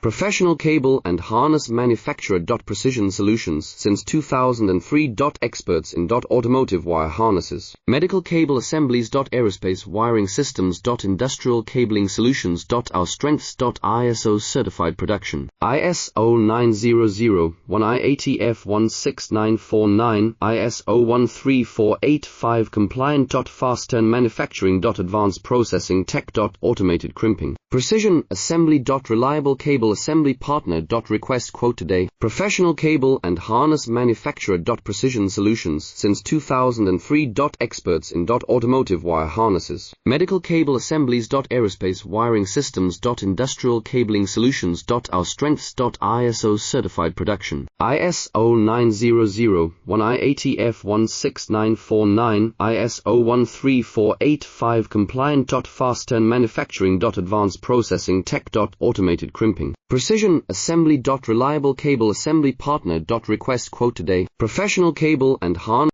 Professional cable and harness manufacturer. Precision Solutions since 2003. Experts in automotive wire harnesses, medical cable assemblies. Aerospace wiring systems. Industrial cabling solutions. Our strengths. ISO certified production. ISO 9001 16949, ISO 13485 compliant. Fast turn manufacturing. Advanced processing tech. Automated crimping. Precision assembly. Reliable cable assembly partner. Request quote today. Professional cable and harness manufacturer. Precision Solutions since 2003. Experts in automotive wire harnesses, medical cable assemblies. Aerospace wiring systems. Industrial cabling solutions. Our strengths. ISO certified production. ISO 9001 16949, ISO 13485 compliant. Fast turn manufacturing. Advanced processing tech. Automated crimping. Precision assembly. Reliable cable assembly partner. Request quote today. Professional cable and harness